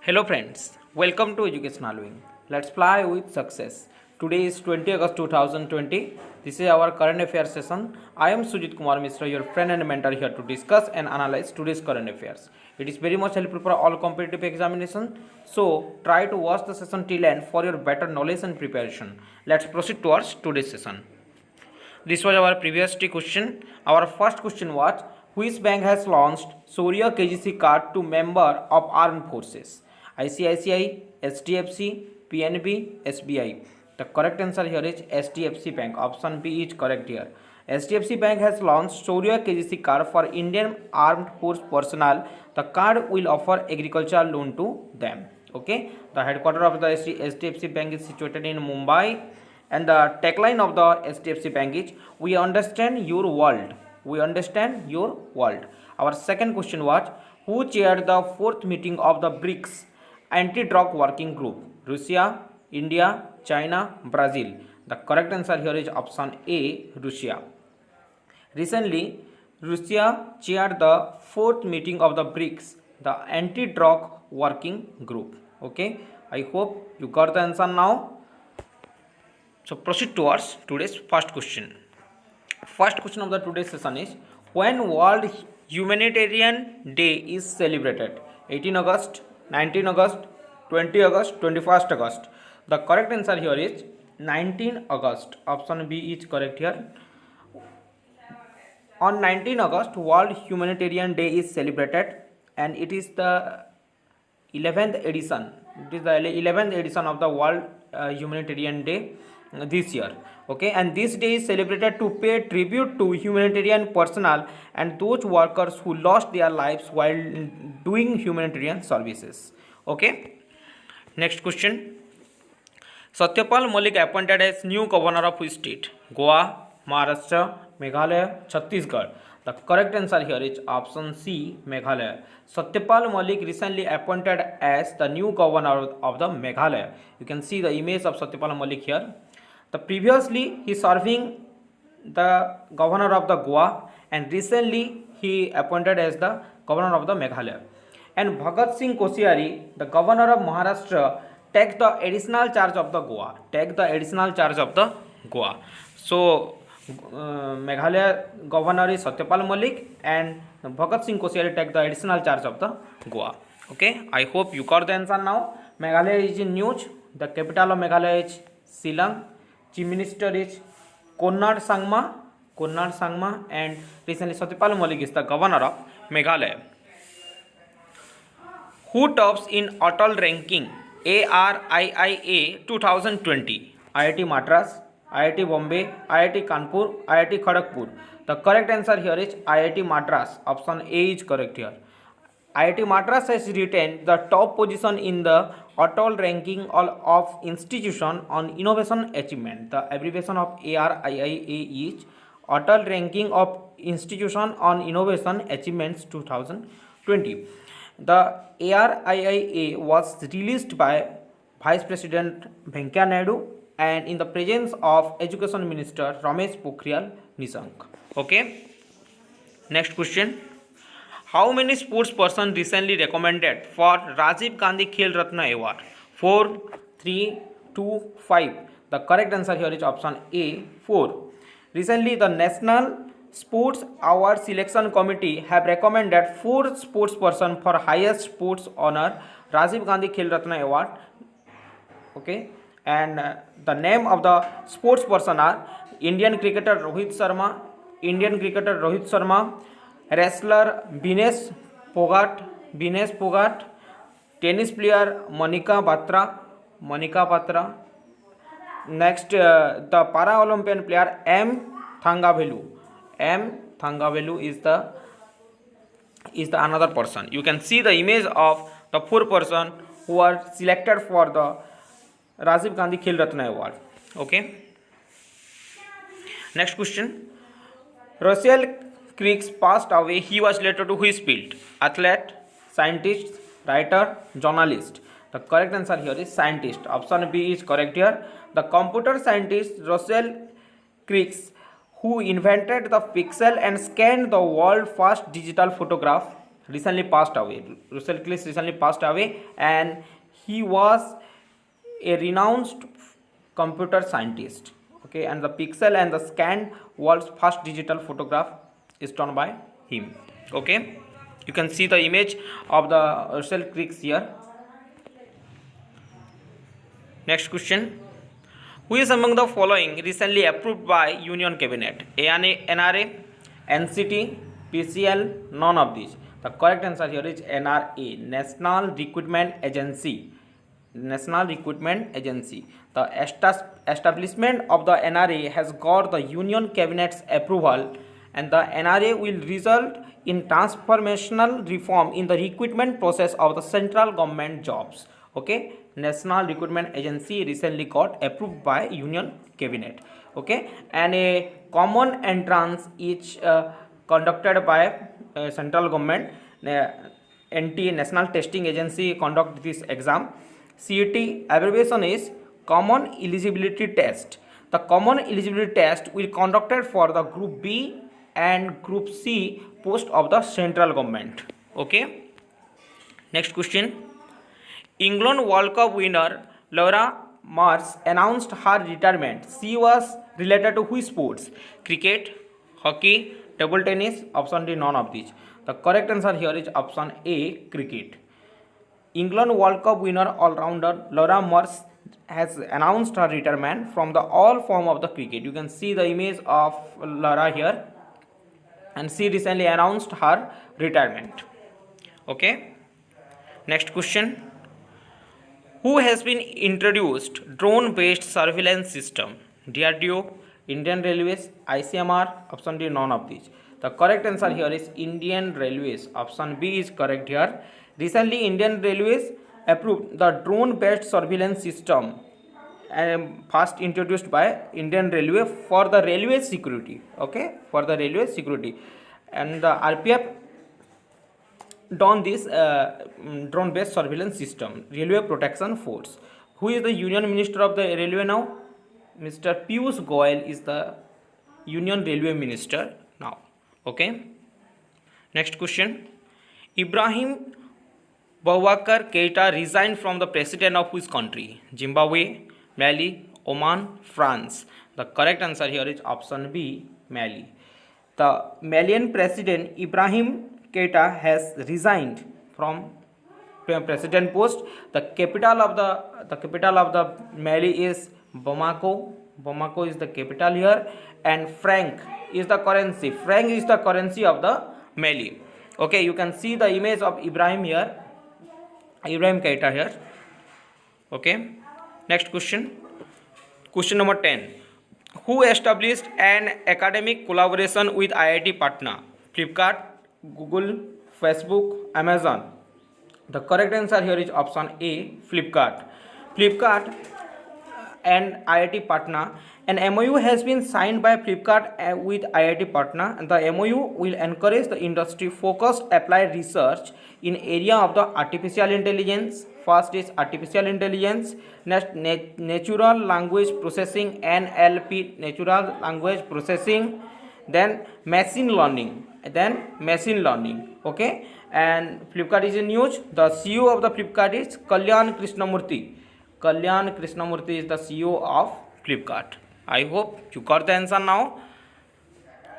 Hello friends, welcome to Educational Wing. Let's fly with success. Today is 20 August 2020. This is our current affairs session. I am Sujit Kumar Mishra, your friend and mentor here to discuss and analyze today's current affairs. It is very much helpful for all competitive examination. So try to watch the session till end for your better knowledge and preparation. Let's proceed towards today's session. This was our previous question. Our first question was, which bank has launched Surya KGC card to member of armed forces? ICICI, HDFC, PNB, SBI. The correct answer here is HDFC Bank. Option B is correct here. HDFC Bank has launched Surya KGC card for Indian Armed Force personnel. The card will offer agricultural loan to them. Okay. The headquarters of the HDFC Bank is situated in Mumbai. And the tagline of the HDFC Bank is, we understand your world. We understand your world. Our second question was, who chaired the fourth meeting of the BRICS anti-drug working group? Russia, India, China, Brazil. The correct answer here is option A, Russia. Recently, Russia chaired the fourth meeting of the BRICS, the anti-drug working group. Okay, I hope you got the answer now. So proceed towards today's first question. First question of the today's session is, when World Humanitarian Day is celebrated? 18 August, 19 August, 20 August, 21st August. The correct answer here is 19 August. Option B is correct here. On 19 August, World Humanitarian Day is celebrated, and it is the 11th edition. It is the 11th edition of the World Humanitarian Day this year. Okay, and this day is celebrated to pay tribute to humanitarian personnel and those workers who lost their lives while doing humanitarian services. Okay, next question. Satyapal Malik appointed as new governor of which state? Goa, Maharashtra, Meghalaya, Chhattisgarh. The correct answer here is option C, Meghalaya. Satyapal Malik recently appointed as the new governor of the Meghalaya. You can see the image of Satyapal Malik here. The previously he serving the governor of the Goa, and recently he appointed as the governor of the Meghalaya. And Bhagat Singh Koshyari, the governor of Maharashtra, takes the additional charge of the Goa. So Meghalaya governor is Satyapal Malik, and Bhagat Singh Koshyari take the additional charge of the Goa. Okay, I hope you got the answer now. Meghalaya is in news. The capital of Meghalaya is Shillong. Chief Minister is Konrad Sangma, and recently Satyapal Malik is the governor of Meghalaya. Who tops in Atal ranking ARIIA 2020? IIT Madras, IIT Bombay, IIT Kanpur, IIT Kharagpur. The correct answer here is IIT Madras. Option A is correct here. IIT Madras has retained the top position in the Atal ranking of institution on innovation achievement. The abbreviation of ARIIA is Atal ranking of institution on innovation achievements 2020. The ARIIA was released by Vice President Venkaiah Naidu and in the presence of Education Minister Ramesh Pokhriyal Nishank. Okay. Next question. How many sports person recently recommended for Rajiv Gandhi Khel Ratna Award? 4, 3, 2, 5. The correct answer here is option A, 4. Recently, the National Sports Award Selection Committee have recommended 4 sports person for highest sports honor Rajiv Gandhi Khel Ratna Award. Okay, and the name of the sports person are Indian cricketer Rohit Sharma, wrestler Vinesh Phogat, tennis player Monica Batra. Next, the Para-Olympian player M. Thangavelu is the another person. You can see the image of the 4 person who are selected for the Rajiv Gandhi Khel Ratna Award. Okay. Next question. Russell Creeks passed away. He was related to which field? Athlete, scientist, writer, journalist. The correct answer here is scientist. Option B is correct here. The computer scientist Russell Creeks, who invented the pixel and scanned the world's first digital photograph, recently passed away. Russell Cliff recently passed away, and he was a renowned computer scientist. Okay, and the pixel and the scanned world's first digital photograph is done by him. Okay, you can see the image of the Russell Cliff here. Next question. Who is among the following recently approved by Union Cabinet? NRA, NCT, PCL, none of these. The correct answer here is NRA, National Recruitment Agency. National Recruitment Agency. The establishment of the NRA has got the Union Cabinet's approval, and the NRA will result in transformational reform in the recruitment process of the central government jobs. Okay, National Recruitment Agency recently got approved by Union Cabinet. Okay, and a common entrance is conducted by central government. NTA, National Testing Agency, conduct this exam. CET abbreviation is Common Eligibility Test. The Common Eligibility Test will conducted for the Group B and Group C post of the central government. Okay. Next question. England World Cup winner Laura Mars announced her retirement. She was related to which sports? Cricket, hockey, table tennis. Option D, none of these. The correct answer here is option A, cricket. England World Cup winner all-rounder Laura Mars has announced her retirement from the all form of the cricket. You can see the image of Laura here, and she recently announced her retirement. Okay. Next question. Who has been introduced drone-based surveillance system? DRDO, Indian Railways, ICMR. Option D, none of these. The correct answer here is Indian Railways. Option B is correct here. Recently, Indian Railways approved the drone-based surveillance system, first introduced by Indian Railway for the railway security. Okay, for the railway security, and the RPF done this drone-based surveillance system, Railway Protection Force. Who is the Union Minister of the Railway now? Mr. Piyush Goyal is the Union Railway Minister now. Okay. Next question. Ibrahim Boubacar Keita resigned from the president of which country? Zimbabwe, Mali, Oman, France. The correct answer here is option B, Mali. The Malian president Ibrahim Keita has resigned from president post. The capital of the Mali is Bamako. Bamako is the capital here, and franc is the currency. Franc is the currency of the Mali. Okay, you can see the image of Ibrahim here, Ibrahim Keita here. Okay. Next question. Question number 10. Who established an academic collaboration with IIT Patna? Flipkart, Google, Facebook, Amazon. The correct answer here is option A, Flipkart. Flipkart and IIT Patna. An MOU has been signed by Flipkart with IIT Patna, and the MOU will encourage the industry-focused applied research in area of the artificial intelligence. First is artificial intelligence, next natural language processing, NLP, natural language processing, then machine learning, Okay, and Flipkart is in news. The CEO of the Flipkart is Kalyan Krishnamurthy. Kalyan Krishnamurthy is the CEO of Flipkart. I hope you got the answer now.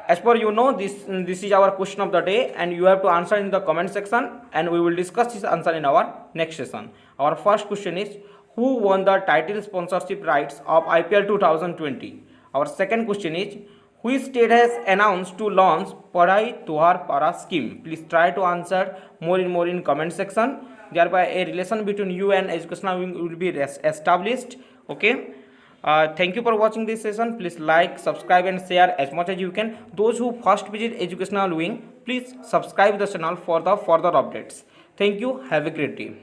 As per this is our question of the day, and you have to answer in the comment section, and we will discuss this answer in our next session. Our first question is, who won the title sponsorship rights of IPL 2020? Our second question is, which state has announced to launch Padhai Tohar Para scheme? Please try to answer more in comment section. Thereby a relation between you and educational wing will be established. Okay. Thank you for watching this session. Please like, subscribe and share as much as you can. Those who first visit educational wing, please subscribe the channel for the further updates. Thank you. Have a great day.